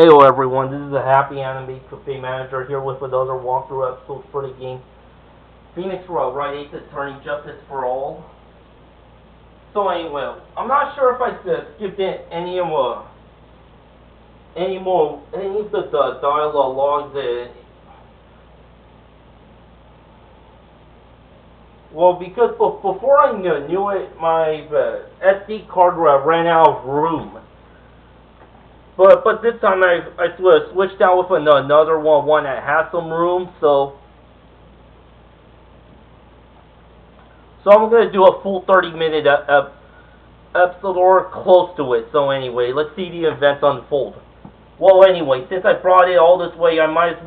Hello everyone, this is the HappyAnimaidCafeManager here with another walkthrough episode for the game Phoenix Wright, Ace Attorney, Justice for All. So anyway, I'm not sure if I skipped in any of the dialogue logs. Well, because before I knew it, my SD card ran out of room. But this time I switched out with another one that has some room, so I'm gonna do a full 30-minute episode or close to it. So anyway, let's see the events unfold. Well, anyway, since I brought it all this way, I might as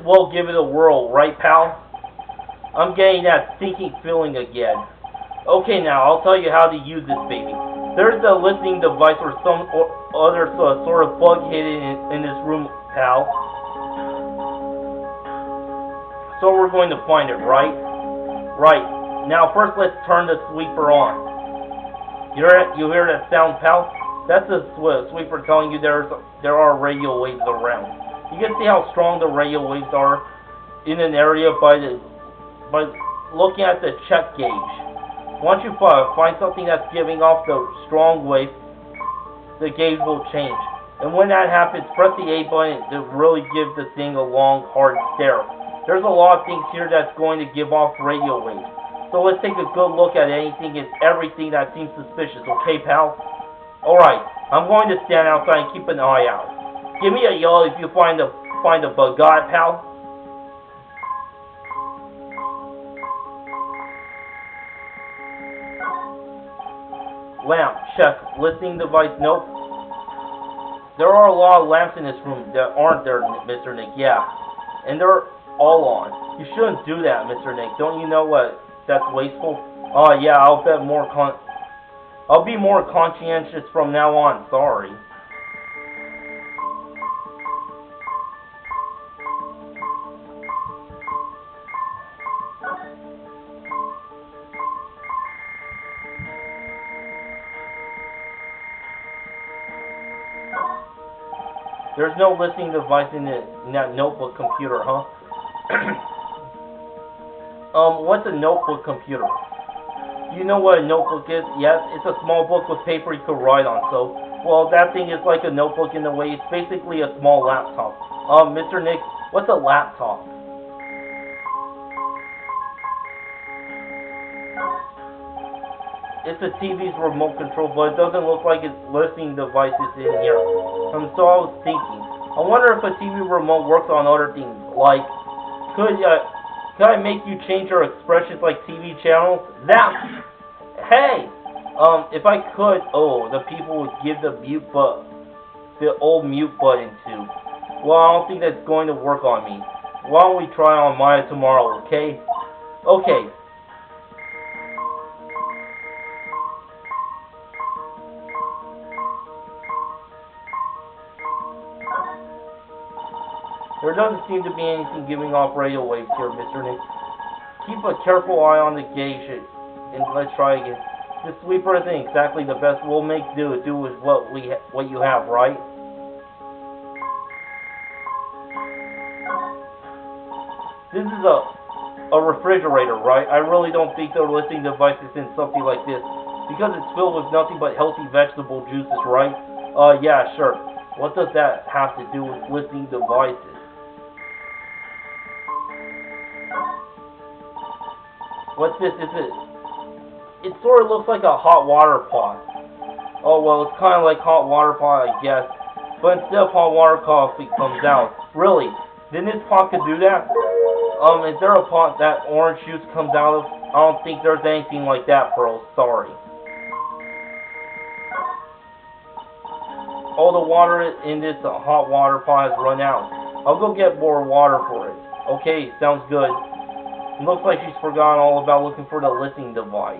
well give it a whirl, right, pal? I'm getting that stinking feeling again. Okay, now I'll tell you how to use this baby. There's a listening device or some other sort of bug hidden in this room, pal. So we're going to find it, right? Right. Now first let's turn the sweeper on. You hear that sound, pal? That's the sweeper telling you there are radio waves around. You can see how strong the radio waves are in an area by looking at the check gauge. Once you find something that's giving off the strong wave, the gauge will change. And when that happens, press the A button to really give the thing a long, hard stare. There's a lot of things here that's going to give off radio waves. So let's take a good look at anything and everything that seems suspicious, okay, pal? Alright, I'm going to stand outside and keep an eye out. Give me a yell if you find a bug, got it, pal? Lamp, check. Listening device, nope. There are a lot of lamps in this room that aren't there, Mr. Nick, yeah. And they're all on. You shouldn't do that, Mr. Nick. Don't you know what? That's wasteful. Yeah, I'll be more conscientious from now on, sorry. There's no listening device in that notebook computer, huh? What's a notebook computer? You know what a notebook is? Yes, it's a small book with paper you could write on, so, well, that thing is like a notebook in a way. It's basically a small laptop. Mr. Nick, what's a laptop? It's a TV's remote control, but it doesn't look like its listening device is in here. So I was thinking, I wonder if a TV remote works on other things, like, could I make you change your expressions like TV channels? Hey! If I could, the people would give the old mute button to. Well, I don't think that's going to work on me. Why don't we try on Maya tomorrow, okay? Okay. There doesn't seem to be anything giving off radio waves here, Mr. Nick. Keep a careful eye on the gauge and let's try again. The sweeper isn't exactly the best. We'll make do with what you have, right? This is a refrigerator, right? I really don't think the listening device is in something like this because it's filled with nothing but healthy vegetable juices, right? Yeah, sure. What does that have to do with listening devices? What's this? It sort of looks like a hot water pot. Oh, well, it's kind of like hot water pot, I guess. But instead of hot water coffee comes out. Really? Then this pot could do that? Is there a pot that orange juice comes out of? I don't think there's anything like that, Pearl. Sorry. All the water in this hot water pot has run out. I'll go get more water for it. Okay, sounds good. It looks like she's forgotten all about looking for the listening device.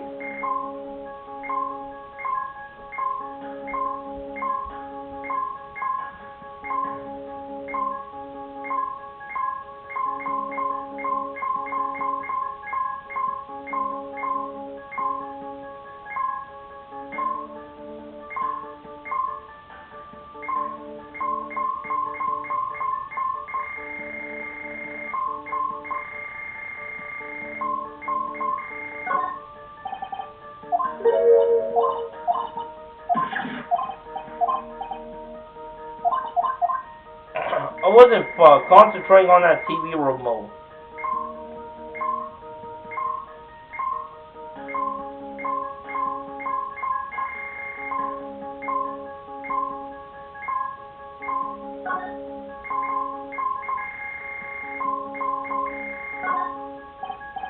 wasn't concentrating on that TV remote.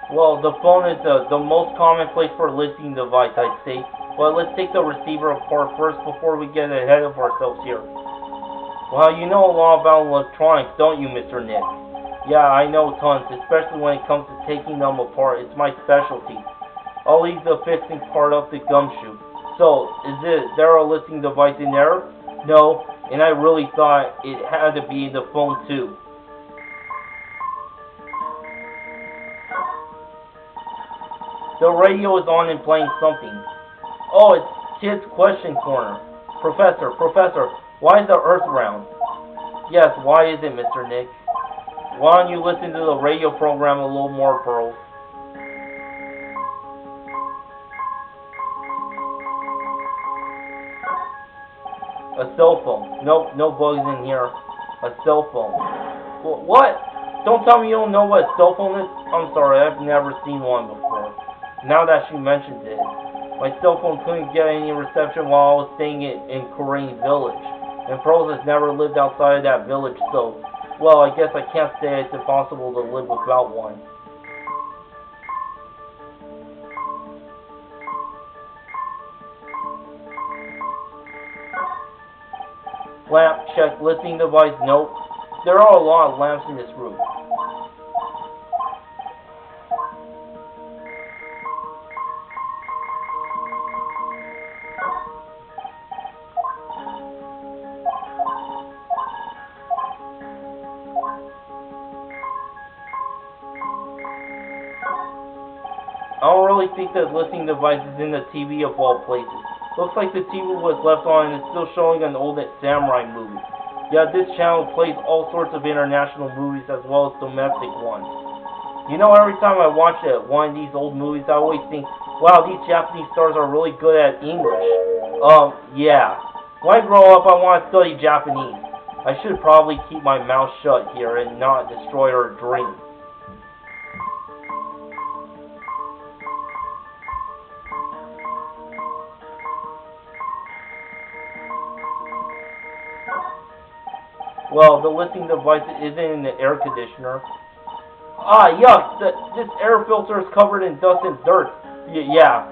Well, the phone is the most common place for a listening device, I'd say. But let's take the receiver apart first before we get ahead of ourselves here. Well, you know a lot about electronics, don't you, Mr. Nick? Yeah, I know tons, especially when it comes to taking them apart. It's my specialty. I'll leave the fixing part up to Gumshoe. So, there a listening device in there? No, and I really thought it had to be in the phone too. The radio is on and playing something. Oh, it's Kid's Question Corner. Professor, why is the Earth round? Yes, why is it, Mr. Nick? Why don't you listen to the radio program a little more, Pearls? A cell phone. Nope, no bugs in here. A cell phone. What? Don't tell me you don't know what a cell phone is? I'm sorry, I've never seen one before. Now that she mentions it. My cell phone couldn't get any reception while I was staying in Korean Village. And Pearls has never lived outside of that village, so, well, I guess I can't say it's impossible to live without one. Lamp, check. Listening device, nope. There are a lot of lamps in this room. I don't really think that listening device is in the TV of all places. Looks like the TV was left on and it's still showing an old samurai movie. Yeah, this channel plays all sorts of international movies as well as domestic ones. You know, every time I watch one of these old movies, I always think, wow, these Japanese stars are really good at English. Yeah. When I grow up, I want to study Japanese. I should probably keep my mouth shut here and not destroy her dream. Well, the listening device isn't in the air conditioner. Ah, yuck! This air filter is covered in dust and dirt. Yeah.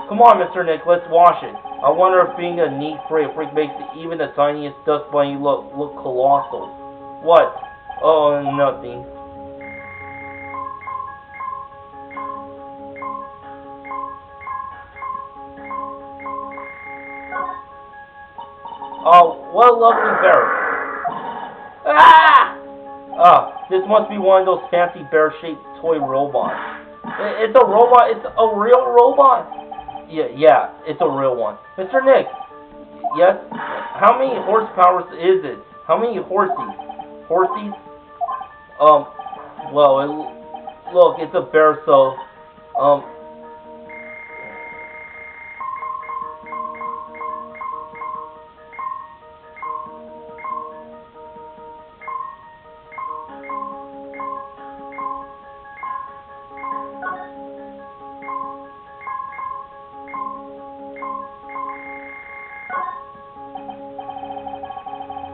Come on, Mr. Nick, let's wash it. I wonder if being a neat freak makes even the tiniest dust bunny look colossal. What? Oh, nothing. Oh, what a lovely bear. Ah! This must be one of those fancy bear-shaped toy robots. It's a robot? It's a real robot? Yeah, it's a real one. Mr. Nick! Yes? How many horsepower is it? How many horsies? Horsies? Well, look, it's a bear, so,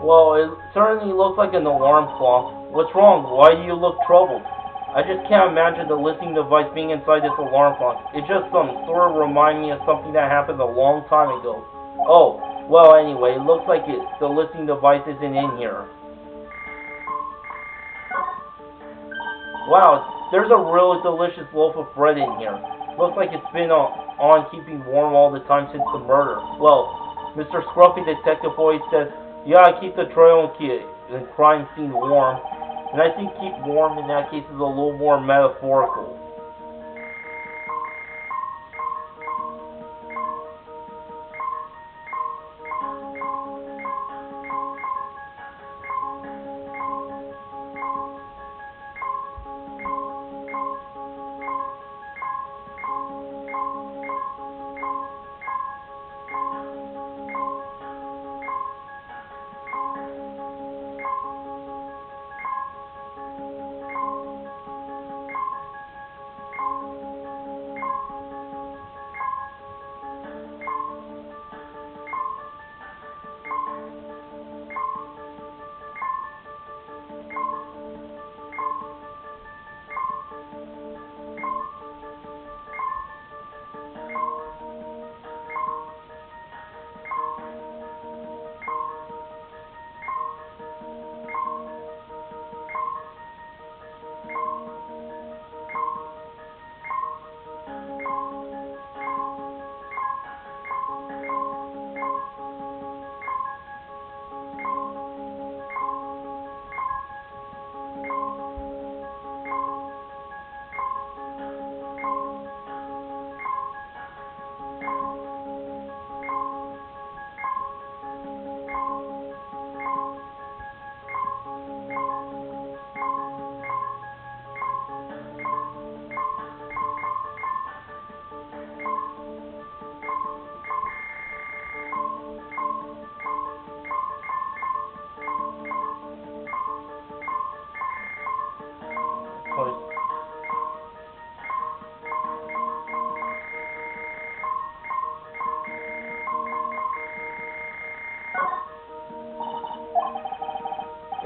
well, it certainly looks like an alarm clock. What's wrong? Why do you look troubled? I just can't imagine the listening device being inside this alarm clock. It just sort of reminds me of something that happened a long time ago. Oh, well, anyway, it looks like the listening device isn't in here. Wow, there's a really delicious loaf of bread in here. Looks like it's been on keeping warm all the time since the murder. Well, Mr. Scruffy Detective always says, yeah, keep the trail and crime scene warm. And I think keep warm in that case is a little more metaphorical.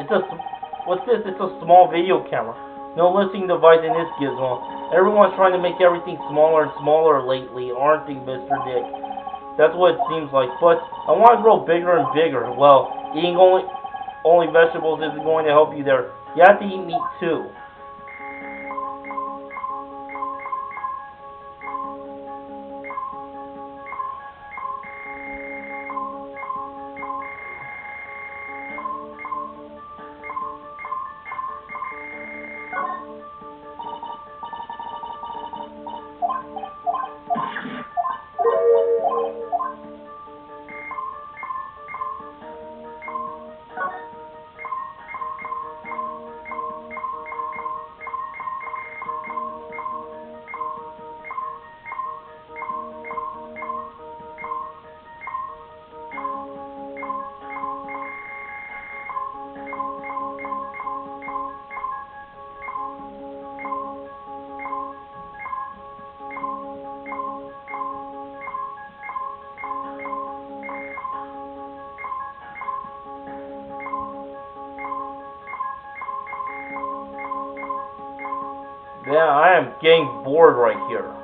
What's this? It's a small video camera. No listening device in this gizmo. Everyone's trying to make everything smaller and smaller lately, aren't they, Mr. Dick? That's what it seems like. But I want to grow bigger and bigger. Well, eating only vegetables isn't going to help you there. You have to eat meat too. Yeah, I am getting bored right here.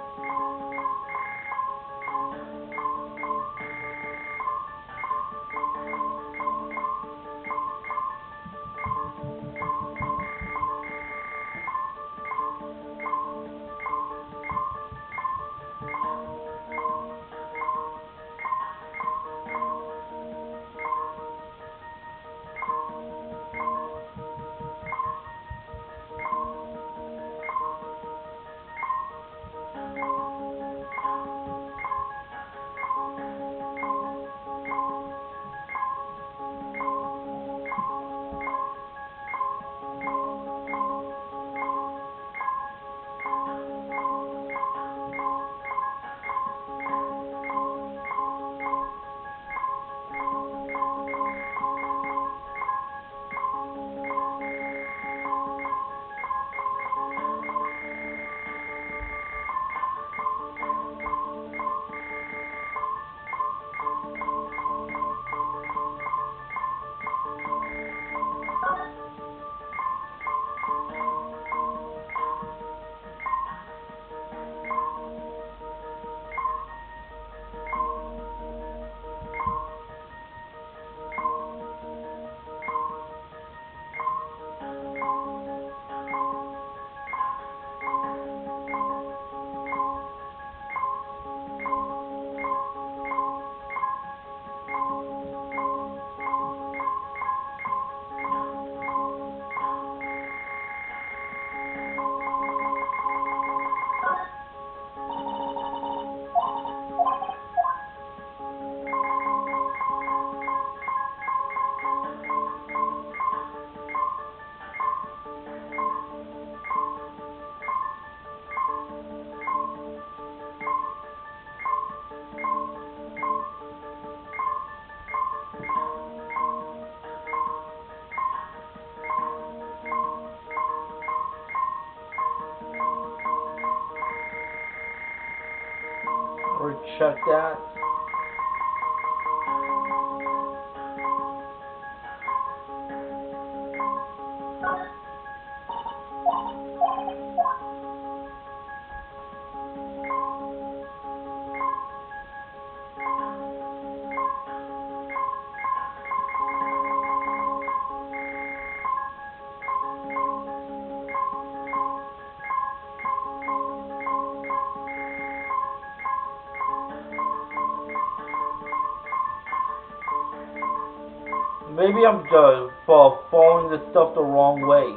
Or check that. Maybe I'm just following this stuff the wrong way.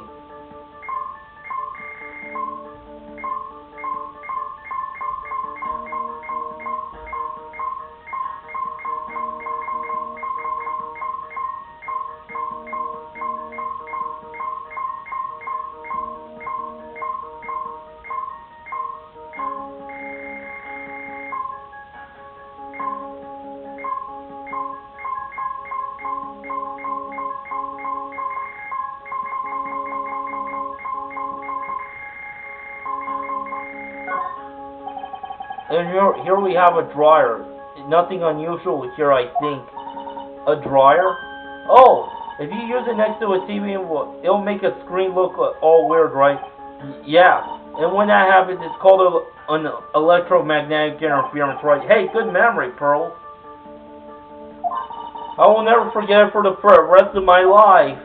And here we have a dryer. Nothing unusual here, I think. A dryer? Oh, If you use it next to a TV, it'll make a screen look all weird, right? Yeah. And when that happens, it's called an electromagnetic interference, right? Hey, good memory, Pearl. I will never forget it for the rest of my life.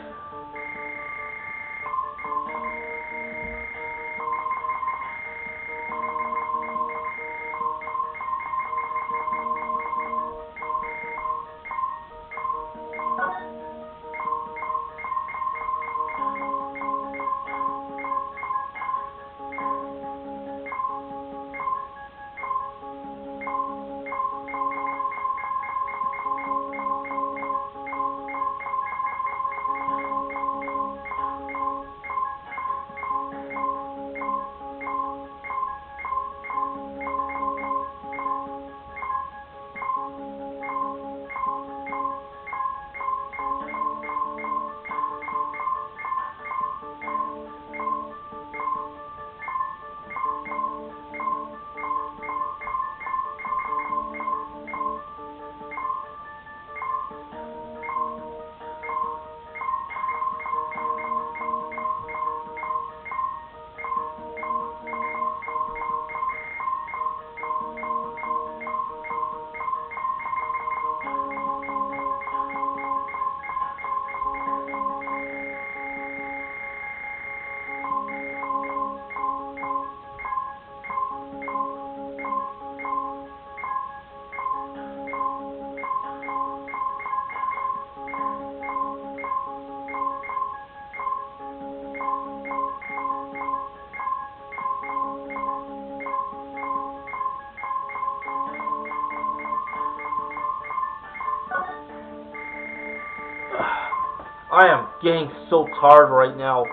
I am getting so tired right now.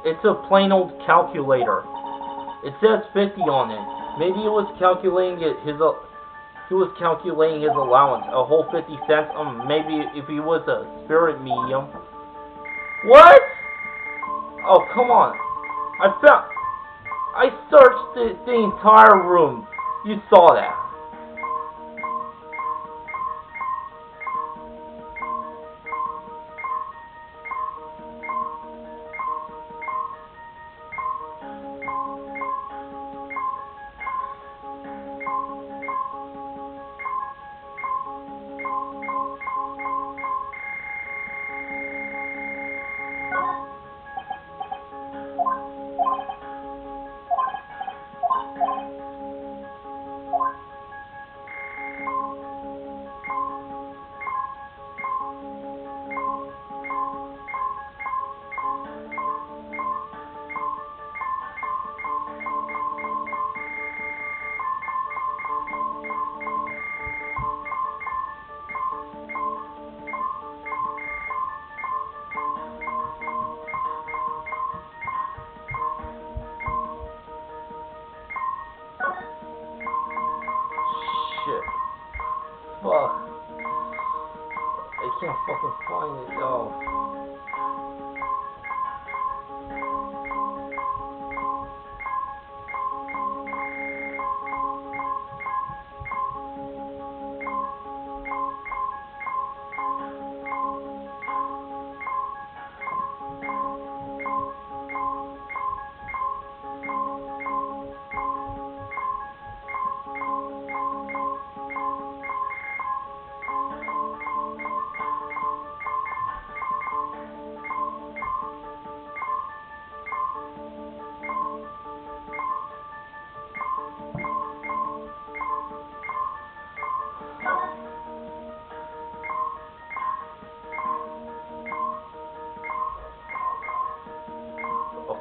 It's a plain old calculator. It says 50 on it. Maybe he was calculating he was calculating his allowance, a whole 50 cents. Maybe if he was a spirit medium. What? Oh, come on. I searched the entire room. You saw that. Shit. Fuck. I can't fucking find it, though.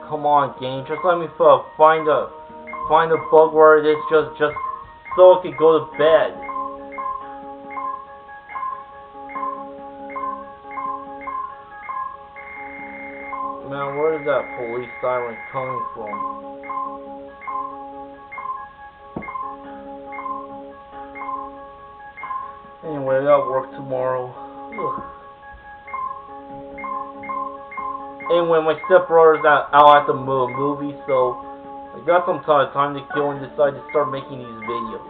come on, game. Just let me find a bug where it is just so I could go to bed. Man, where is that police siren coming from? Anyway, I got work tomorrow. Ugh. Anyway, my stepbrother's out at the movie, so I got some time to kill and decided to start making these videos.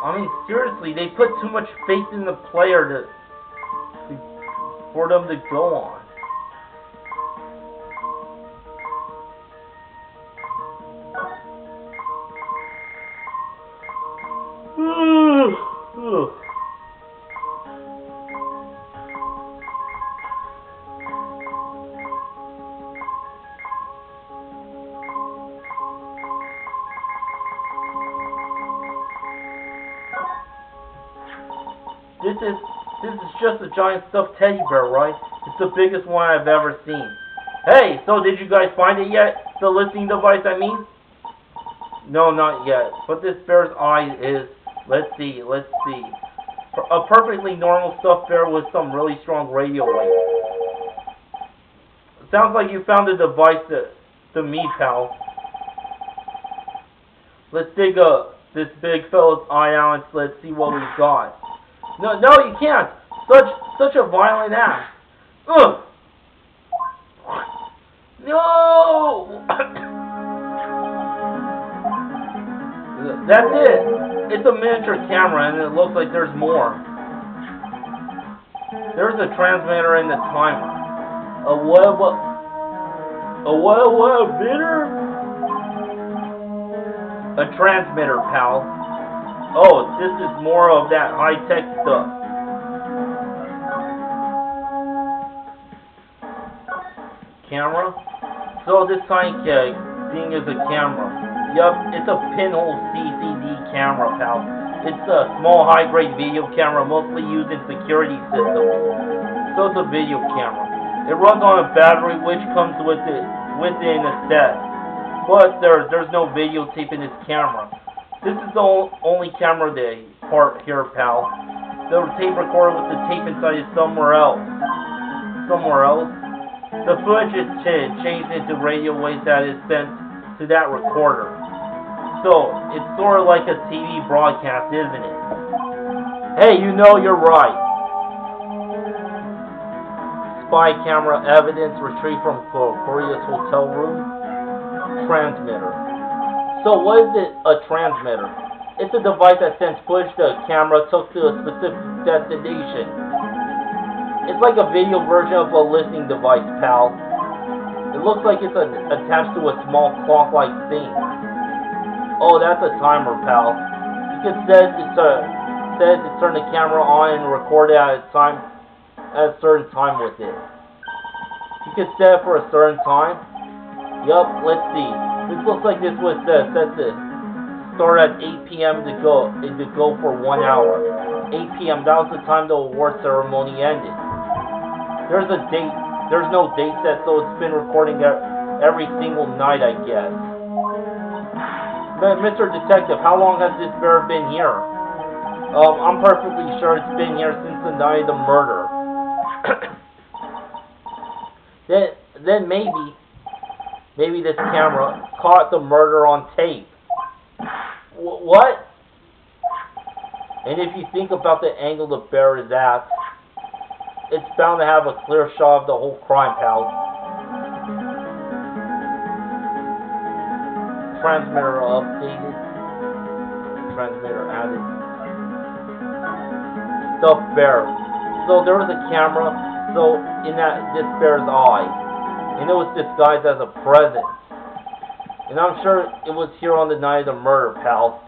I mean, seriously, they put too much faith in the player for them to go on. This is just a giant stuffed teddy bear, right? It's the biggest one I've ever seen. Hey, so did you guys find it yet? The listening device, I mean? No, not yet. But this bear's eye is... Let's see. A perfectly normal stuffed bear with some really strong radio waves. Sounds like you found a device to me, pal. Let's dig this big fella's eye out and let's see what we've got. No, you can't. Such a violent act. Ugh. No. That's it. It's a miniature camera, and it looks like there's more. There's a transmitter and the timer. A bitter? A transmitter, pal. Oh, this is more of that high-tech stuff. Camera? So this tiny thing is a camera. Yup, it's a pinhole CCD camera, pal. It's a small high-grade video camera mostly used in security systems. So it's a video camera. It runs on a battery which comes with it in a set. But there's no videotape in this camera. This is the only camera part here, pal. The tape recorder with the tape inside is somewhere else. Somewhere else? The footage is changed into radio waves that is sent to that recorder. So, it's sort of like a TV broadcast, isn't it? Hey, you know you're right. Spy camera evidence retrieved from Korea's hotel room. Transmitter. So what is a transmitter? It's a device that sends footage the camera took to a specific destination. It's like a video version of a listening device, pal. It looks like it's attached to a small clock-like thing. Oh, that's a timer, pal. You can set it to turn the camera on and record it at a certain time with it. You can set it for a certain time. Yup, let's see. This looks like this was set to start at 8 p.m. to go for 1 hour. 8 p.m. That was the time the award ceremony ended. There's no date set, so it's been recording every single night, I guess. But Mr. Detective, how long has this bear been here? I'm perfectly sure it's been here since the night of the murder. then maybe this camera caught the murder on tape. What? And if you think about the angle the bear is at, it's bound to have a clear shot of the whole crime, pal. Transmitter updated. Transmitter added. Stuffed bear. So there was a camera, so in this bear's eye. And it was disguised as a present. And I'm sure it was here on the night of the murder, pal.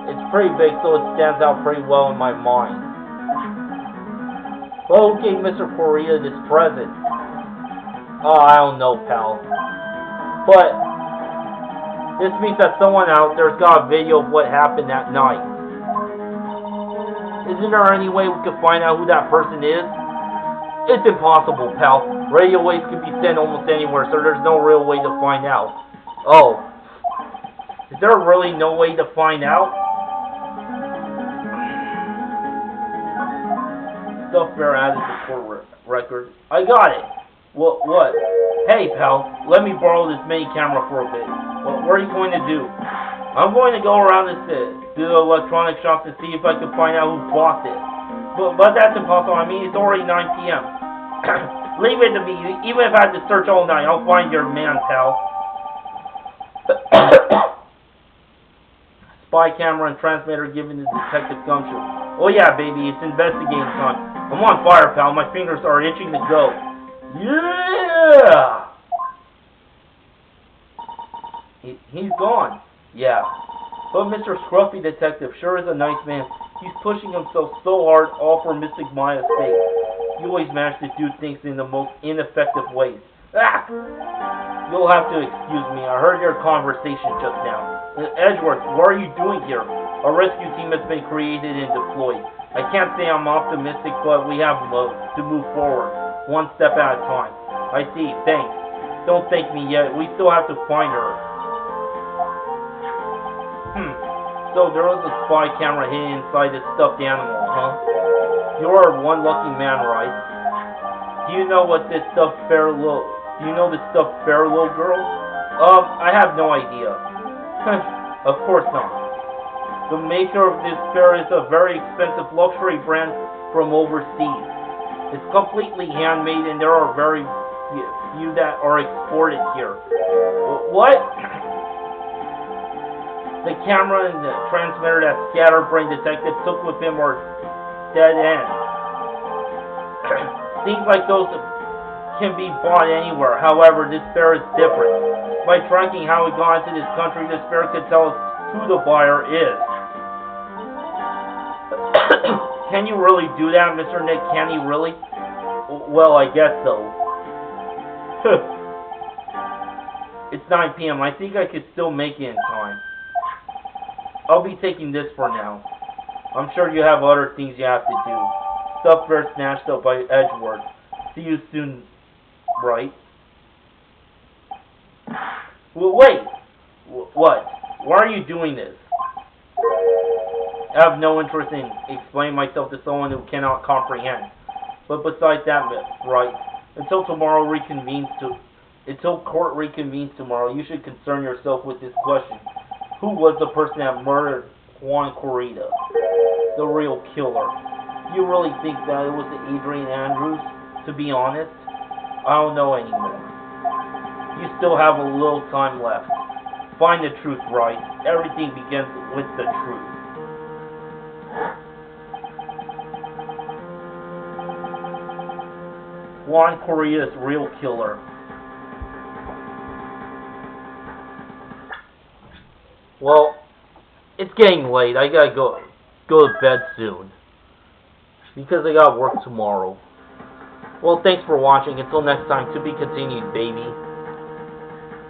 It's pretty big, so it stands out pretty well in my mind. Well, who gave Mr. Korea this present? Oh, I don't know, pal. But this means that someone out there's got a video of what happened that night. Isn't there any way we could find out who that person is? It's impossible, pal. Radio waves can be sent almost anywhere, so there's no real way to find out. Oh. Is there really no way to find out? Stuff bear added to court record. I got it. What? Hey, pal. Let me borrow this mini camera for a bit. What are you going to do? I'm going to go around the electronic shop to see if I can find out who bought it. But that's impossible. I mean, it's already 9 p.m. Leave it to me. Even if I have to search all night, I'll find your man, pal. Spy camera and transmitter given to Detective Gumshoe. Oh yeah, baby, it's investigating time. I'm on fire, pal. My fingers are itching to go. Yeah! He's gone. Yeah. But Mr. Scruffy Detective sure is a nice man. He's pushing himself so hard, all for Mystic Maya's sake. He always manages to do things in the most ineffective ways. Ah! You'll have to excuse me. I heard your conversation just now. Edgeworth, what are you doing here? A rescue team has been created and deployed. I can't say I'm optimistic, but we have to move forward, one step at a time. I see. Thanks. Don't thank me yet. We still have to find her. So there was a spy camera hidden inside this stuffed animal, huh? You are one lucky man, right? Do you know what this stuffed fair little... Do you know this stuffed fair little girl? I have no idea. Of course not. The maker of this fair is a very expensive luxury brand from overseas. It's completely handmade and there are very few that are exported here. What? The camera and the transmitter that Scatterbrain Detective took with him are dead ends. Things like those can be bought anywhere. However, this fair is different. By tracking how it got into this country, this fair could tell us who the buyer is. Can you really do that, Mr. Nick? Can he really? Well, I guess so. It's 9 p.m. I think I could still make it in time. I'll be taking this for now. I'm sure you have other things you have to do. Stuff fair snatched up by Edgeworth. See you soon, Wright. Well, wait! What? Why are you doing this? I have no interest in explaining myself to someone who cannot comprehend. But besides that, Wright, until court reconvenes tomorrow, you should concern yourself with this question. Who was the person that murdered Juan Corrida? The real killer. Do you really think that it was Adrian Andrews? To be honest, I don't know anymore. You still have a little time left. Find the truth, Wright. Everything begins with the truth. Juan Corrida's real killer. Well, it's getting late. I gotta go to bed soon. Because I got work tomorrow. Well, thanks for watching. Until next time, to be continued, baby.